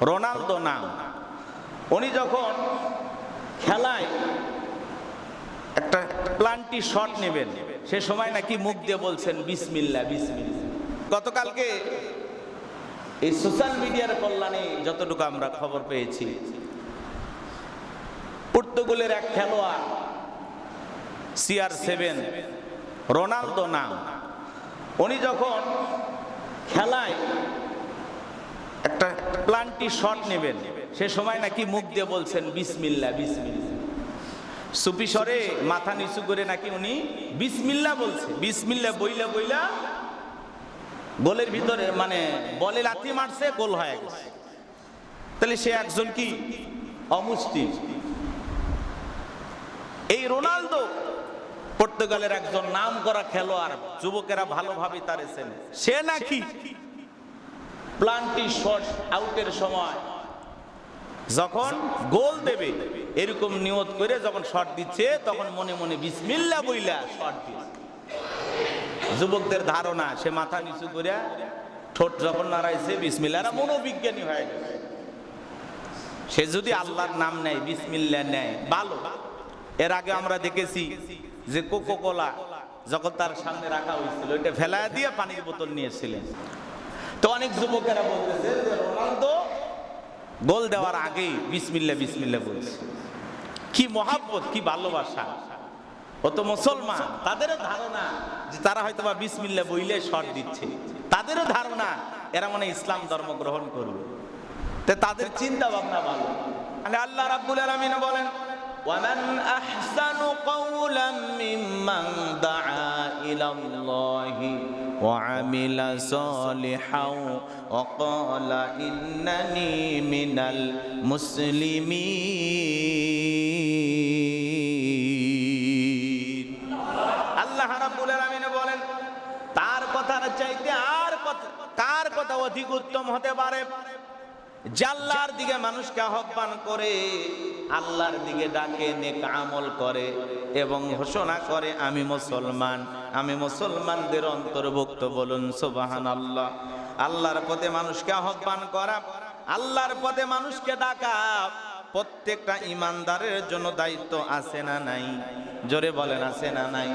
Ronaldo নাম। উনি যখন খেলায় একটা প্লান্টি শট নেবেন, সে সময় নাকি মুখ দিয়ে বলছেন বিসমিল্লাহ বিসমিল্লাহ। গতকালকে এই সোশ্যাল মিডিয়ার কল্যাণে যতটুকু আমরা খবর পেয়েছি, পর্তুগালের এক খেলোয়াড় CR7 রোনালদো নাম, উনি যখন খেলায় একটা প্লান্টি শট নেবেন, সে সময় নাকি মুখ দিয়ে বলছেন বিসমিল্লাহ বিসমিল্লাহ। সুফি স্বরে মাথা নিচু করে নাকি উনি বিসমিল্লাহ বলছে। বিসমিল্লাহ বইলা বইলা গোলের ভিতরে মানে বলে লাথি মারছে, গোল হয়ে গেছে। তাহলে সে একজন কি অমুসলিম। এই রোনালদো পর্তুগালের একজন নাম করা খেলোয়াড়, যুবকেরা ভালোভাবে তারে চেনে। সে নাকি প্লান্টি শট আউটের সময় যখন গোল দেবে এরকম নিয়ত করে যখন শট দিচ্ছে, তখন মনে মনে বিসমিল্লাহ বইলা শট দিচ্ছে। যুবকদের ধারণা সে মাথা নিচু করে ঠোঁট যখন নাড়াইছে বিসমিল্লাহ, মনোবিজ্ঞানী হয়ে গেছে। সে যদি আল্লাহর নাম নেয়, বিসমিল্লাহ নেয়, ভালো। এর আগে আমরা দেখেছি যে কোকো কোলা যখন তার সামনে রাখা হয়েছিল, ওইটা ফেলা দিয়ে পানির বোতল নিয়েছিলেন। তো অনেক যুবকেরা বলতেছে যে রোনালদো গোল দেওয়ার আগেই বিসমিল্লাহ বিসমিল্লাহ বলছে। কি মহাব্বত, কি ভালোবাসা। ও তো মুসলমান, তাদেরও ধারণা যে তারা হয়তো বা বিসমিল্লাহ বইলে শট দিচ্ছে। তাদেরও ধারণা এরা মানে ইসলাম ধর্ম গ্রহণ করবে। তো তাদের চিন্তা ভাবনা ভালো। আল্লাহ রাব্বুল আলামিন বলেন, وَمَنْ أَحْسَنُ قَوْلًا مِّمَّنْ دَعَا إِلَى اللَّهِ وَعَمِلَ صَالِحًا وَقَالَ إِنَّنِي مِنَ الْمُسْلِمِينَ। আল্লাহ রাব্বুল আলামিন বলেন, তার কথার চাইতে আর কার কথা অধিক উত্তম হতে পারে? যে আল্লাহর দিকে মানুষকে আহ্বান করে, আল্লাহর দিকে ডাকে, নেক আমল করে এবং ঘোষণা করে আমি মুসলমান, আমি মুসলমানদের অন্তর্ভুক্ত। বলুন সুবহানাল্লাহ। আল্লাহর পথে মানুষকে আহ্বান করা, আল্লাহর পথে মানুষকে ডাকা প্রত্যেকটা ইমানদারের জন্য দায়িত্ব আছে না নাই? জোরে বলেন আছে না নাই?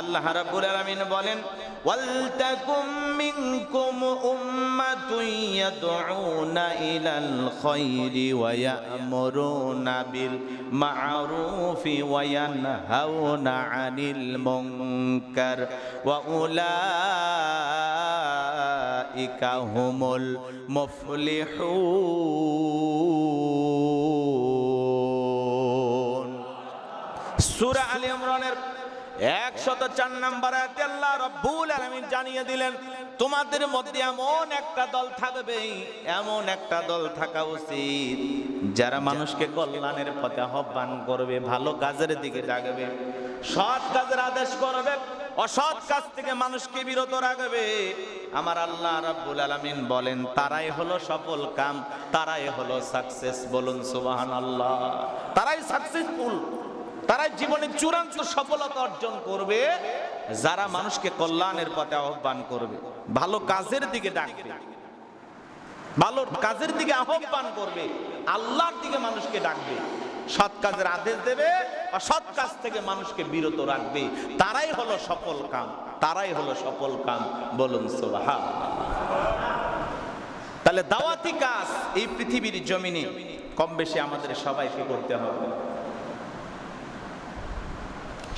আল্লাহ রাব্বুল আলামিন বলেন, ওয়ালতাকুম মিনকুম উম্মাতুন ইয়াদউনা ইলাল খায়রি ওয়া ইয়া'মুরুনা বিল মা'রুফি ওয়া ইয়ানহাউনা আনিল মুনকার ওয়া উলাইকা হুমুল মুফলিহুন। সূরা আলে ইমরানের 104 নম্বর আয়াতে আল্লাহ রাব্বুল আলামিন জানিয়ে দিলেন, তোমাদের মধ্যে এমন একটা দল থাকবে, এমন একটা দল থাকা উচিত যারা মানুষকে কল্যাণের পথে আহ্বান করবে, ভালো কাজের দিকে ডাকবে, সৎ কাজের আদেশ করবে, অসৎ কাজ থেকে মানুষকে বিরত রাখবে। আমার আল্লাহ রাব্বুল আলামিন বলেন, তারাই হলো সফল কাম, তারাই হলো সাকসেস। বলুন সুবহানাল্লাহ। তারাই সাকসেসফুল, তারাই জীবনে চূড়ান্ত সফলতা অর্জন করবে যারা মানুষকে কল্যাণের পথে আহ্বান করবে, ভালো কাজের দিকে ডাকবে, ভালো কাজের দিকে আহ্বান করবে, আল্লাহর দিকে মানুষকে ডাকবে, সৎ কাজের আদেশ দেবে, অসৎ কাজ থেকে মানুষকে বিরত রাখবে। তারাই হলো সফল কাম, তারাই হলো সফল কাম। বলুন সুবহানাল্লাহ। তাহলে দাওয়াতি কাজ এই পৃথিবীর জমিনে কম বেশি আমাদের সবাইকে করতে হবে।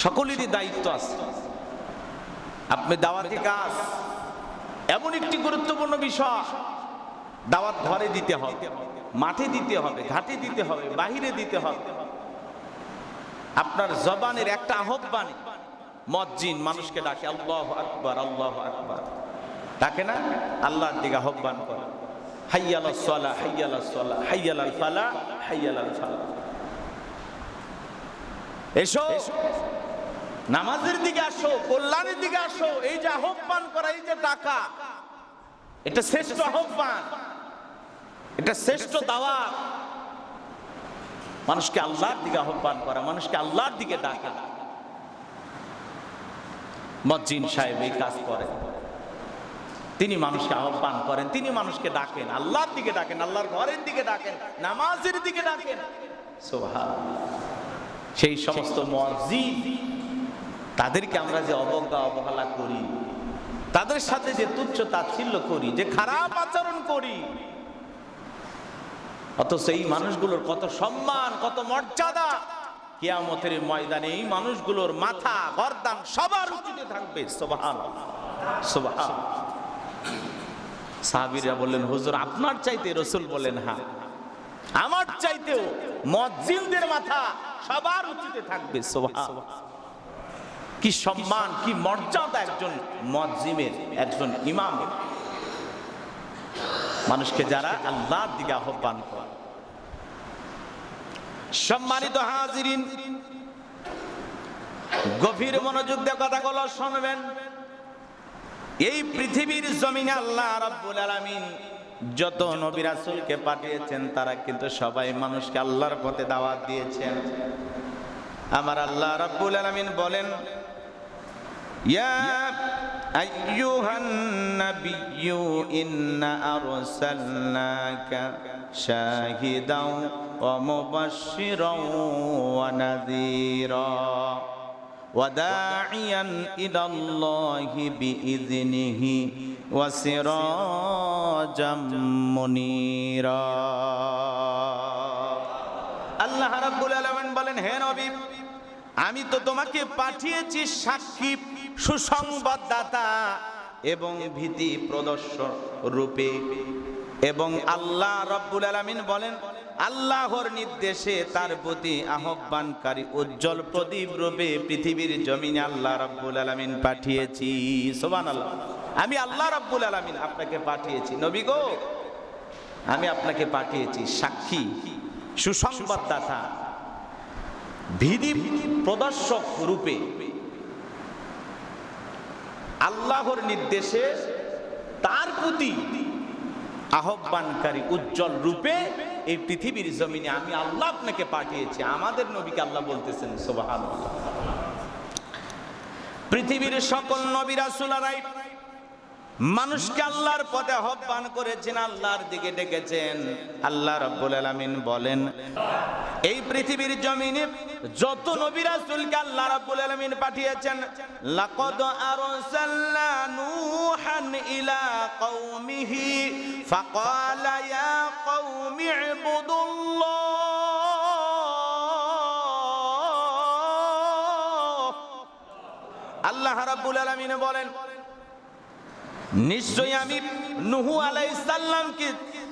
সকলেরই দায়িত্ব আছে। আপনি দাওয়াতি কাজ এমন একটি গুরুত্বপূর্ণ বিষয়, দাওয়াত ঘরে দিতে হবে, মাঠে দিতে হবে, ঘাটে দিতে হবে, বাহিরে দিতে হবে। আপনার জবানের একটা আহ্বান, মুয়াজ্জিন মানুষকে ডাকে আল্লাহু আকবার, আল্লাহু আকবার, ডাকে না? আল্লাহর দিকে আহ্বান করে, হাইয়ালাস সালাহ, হাইয়ালাস সালাহ, হাইয়ালাল ফালাহ, হাইয়ালাল ফালাহ। এসো, নামাজের দিকে আসো, কল্যাণের দিকে আসো। এই যে আহ্বান করা, এই যে ডাকা, এটা শ্রেষ্ঠ আহ্বান, এটা শ্রেষ্ঠ দাওয়াত। মানুষকে আল্লাহর দিকে আহ্বান করা, মানুষকে আল্লাহর দিকে ডাকা। মুয়াজ্জিন সাহেব এই কাজ করে। তিনি মানুষকে আহ্বান করেন, তিনি মানুষকে ডাকেন, আল্লাহর দিকে ডাকেন, আল্লাহর ঘরের দিকে ডাকেন, নামাজের দিকে ডাকেন। সুবহানাল্লাহ। সেই সমস্ত মুয়াজ্জিন তাদেরকে আমরা যে অবজ্ঞা অবহেলা করি, তাদের সাথে যে তুচ্ছ তাচ্ছিল্য করি, যে খারাপ আচরণ করি, অথচ এই মানুষগুলোর কত সম্মান, কত মর্যাদা। কিয়ামতের ময়দানে এই মানুষগুলোর মাথা গর্দান সবার উঁচুতে থাকবে। সুবহানাল্লাহ, সুবহানাল্লাহ। সাহাবীরা বললেন, হুজুর আপনার চাইতে? রাসূল বলেন, হ্যাঁ, আমার চাইতেও মুয়াজ্জিনদের মাথা সবার উঁচুতে থাকবে। সুবহানাল্লাহ। কি সম্মান, কি মর্যাদা একজন মুয়াজ্জিনের, একজন ইমামের। মানুষকে যারা আল্লাহর দিকে আহ্বান করে। সম্মানিত হাজিরিন, গভীর মনোযোগ দিয়ে কথাগুলো শুনবেন। এই পৃথিবীর জমিনে আল্লাহ রাব্বুল আলামিন যত নবী রাসূলকে পাঠিয়েছেন, তারা কিন্তু সবাই মানুষকে আল্লাহর পথে দাওয়াত দিয়েছেন। আমার আল্লাহ রাব্বুল আলামিন বলেন, ইয়া আইয়ুহান নাবিয়্যু ইন্না আরসালনাকা শাহিদাও ওয়া মুবাশশিরাও ওয়া নাযীরা ওয়া দাঈয়ান ইলাল্লাহি বিইযনিহি ওয়া সিরাজাম মুনীরা। আল্লাহ রাব্বুল আলামিন বলেন, হে নবী, আমি তো তোমাকে পাঠিয়েছি সাক্ষী, সুসংবাদদাতা এবং ভীতি প্রদর্শক রূপে। এবং আল্লাহ রাব্বুল আলামিন বলেন, আল্লাহর নির্দেশে তার প্রতি আহ্বানকারী উজ্জ্বল প্রদীপ রূপে পৃথিবীর জমিনে আল্লাহ রাব্বুল আলামিন পাঠিয়েছি। সুবহানাল্লাহ। আমি আল্লাহ রাব্বুল আলামিন আপনাকে পাঠিয়েছি, নবী গো, আমি আপনাকে পাঠিয়েছি সাক্ষী, সুসংবাদদাতা, ভীতি প্রদর্শক রূপে, আল্লাহর নির্দেশে তার প্রতি আহ্বানকারী উজ্জ্বল রূপে এই পৃথিবীর জমিনে আমি আল্লাহ আপনাকে পাঠিয়েছি। আমাদের নবীকে আল্লাহ বলতেছেন। সুবহানাল্লাহ। পৃথিবীর সকল নবী রাসূলরাই মানুষকে আল্লাহর পথে আহ্বান করেছেন, আল্লাহর দিকে ডেকেছেন। আল্লাহ রাব্বুল আলামিন বলেন, এই পৃথিবীর জমিনে যত নবী রাসূলকে আল্লাহ রাব্বুল আলামিন পাঠিয়েছেন, লাকাদ আরসালনা নূহান ইলা কওমিহি ফাকালা ইয়া কওমি ইবুদুল্লাহ। আল্লাহ রাব্বুল আলামিন বলেন, নিশ্চয়ই আমি নূহ আলাইহিস সালামকে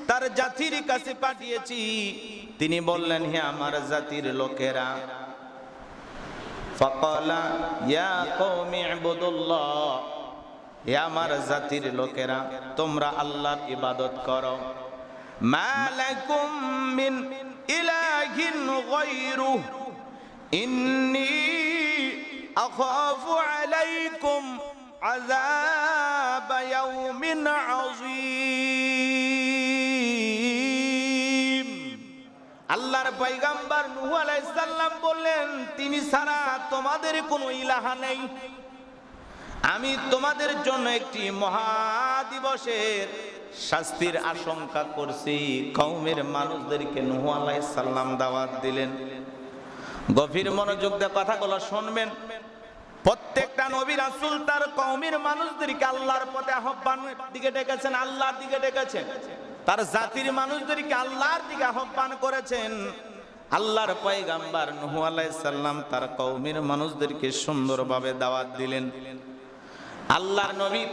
তার জাতির কাছে পাঠিয়েছি। তিনি বললেন, হে আমার জাতির লোকেরা, ফাকালা ইয়া কওমি ইবুদুল্লাহ, হে আমার জাতির লোকেরা, তোমরা আল্লাহর ইবাদত করো। মা লাকুম মিন ইলাহিন গায়রুহু ইন্নী আখাফু আলাইকুম আযাব ইয়াউমিন আযীম। আল্লাহর পয়গম্বর নূহ আলাইহিস সালাম বললেন, তিনি ছাড়া তোমাদের কোনো ইলাহা নেই। আমি তোমাদের জন্য একটি মহা দিবসের শাস্তির আশঙ্কা করছি। কওমের মানুষদেরকে নূহ আলাইহিস সালাম দাওয়াত দিলেন। গভীর মনোযোগ দিয়ে কথাগুলো শুনবেন। প্রত্যেকটা নবী রাসূল তার কওমের মানুষদেরকে আল্লাহর পথে আহ্বানের দিকে ডেকেছেন, আল্লাহর দিকে ডেকেছেন। তার জাতির মানুষদেরকে আল্লাহর দিকে আহ্বান করেছেন। আল্লাহর পয়গম্বর নূহ আলাইহিস সালাম তার কওমের মানুষদেরকে সুন্দরভাবে দাওয়াত দিলেন। আল্লাহর নবী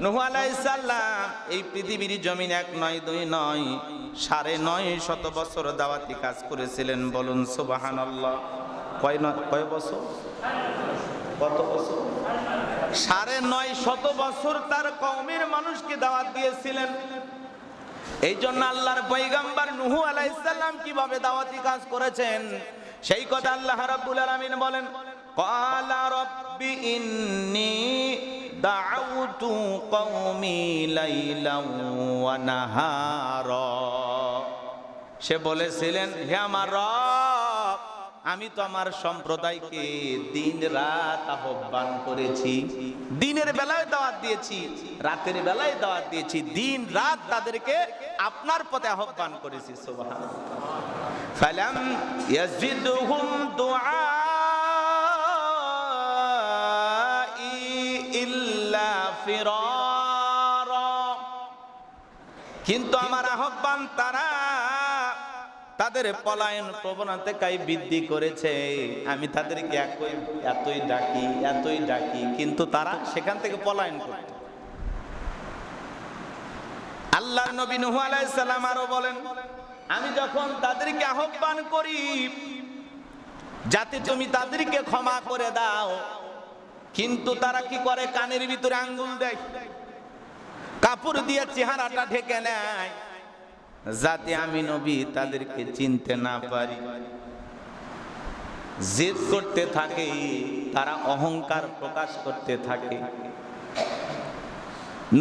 নূহ আলাইহিস সালাম এই পৃথিবীর জমিনে এক নয়, দুই নয়, ৯৫০ বছর দাওয়াতি কাজ করেছিলেন। বলুন সুবহানাল্লাহ। কয় বছর? কত বছর? ৯৫০ বছর তার কওমের মানুষকে দাওয়াত দিয়েছিলেন। এই জন্য আল্লাহর পয়গম্বর নূহ আলাইহিস সালাম কিভাবে দাওয়াতি কাজ করেছেন সেই কথা আল্লাহ রাব্বুল আলামিন বলেন, ক্বালা রাব্বি ইন্নী দাউতু কওমি লাইলান ওয়া নাহারা। সে বলেছিলেন, হে আমার রব, আমি তো আমার সম্প্রদায়কে দিন রাত আহ্বান করেছি, দিনের বেলায় দাওয়াত দিয়েছি, রাতের বেলায় দাওয়াত দিয়েছি, দিন রাত তাদেরকে আপনার পথে আহ্বান করেছি। সুবহানাল্লাহ। ফালাম ইয়াজিদুহুম দুআই ইল্লা ফিরারা, কিন্তু আমার আহ্বান তারা তাদের পলায়ন প্রবণতাকে বৃদ্ধি করেছে। আমি তাদেরকে এতই ডাকি কিন্তু তারা সেখান থেকে পলায়ন করত। আল্লাহর নবী নূহ আলাইহিস সালাম আরো বলেন, আমি যখন তাদেরকে আহ্বান করি যাতে তুমি তাদেরকে ক্ষমা করে দাও, কিন্তু তারা কি করে? কানের ভিতরে আঙ্গুল দেয়, কাপড় দিয়ে চেহারাটা ঢেকে নেয়, যাতে আমি নবী তাদেরকে চিনতে না পারি। জেদ করতে থাকে, তারা অহংকার প্রকাশ করতে থাকে।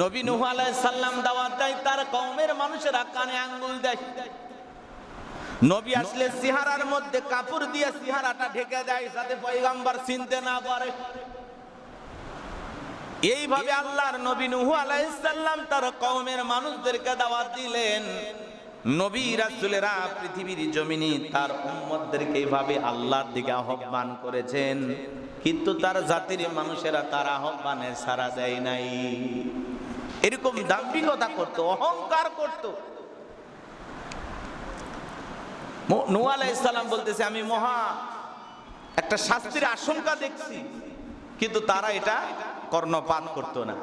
নবী নূহ আলাইহিস সালাম দাওয়াত দেয়, তার কওমের মানুষেরা কানে আঙ্গুল দেয়। নবী আসলে চেহারার মধ্যে কাপড় দিয়ে চেহারাটা ঢেকে দেয়, যাতে পয়গম্বর চিনতে না পারে। এইভাবে আল্লাহর নবী নূহ আলাইহিস সালাম তার কওমের মানুষদেরকে দাওয়াত দিলেন। নবী রাসূলেরা পৃথিবীর জমিনে তার উম্মতদেরকে এইভাবে আল্লাহর দিকে আহ্বান করেছেন, কিন্তু তার জাতির মানুষেরা তার আহ্বানে সাড়া দেয় নাই। এরকম দাম্ভিকতা করত, অহংকার করত। নূহ আলাইহিস সালাম বলতেছে, আমি মহা একটা শাস্তির আশঙ্কা দেখছি, কিন্তু তারা এটা কর্ণপাত করতো না।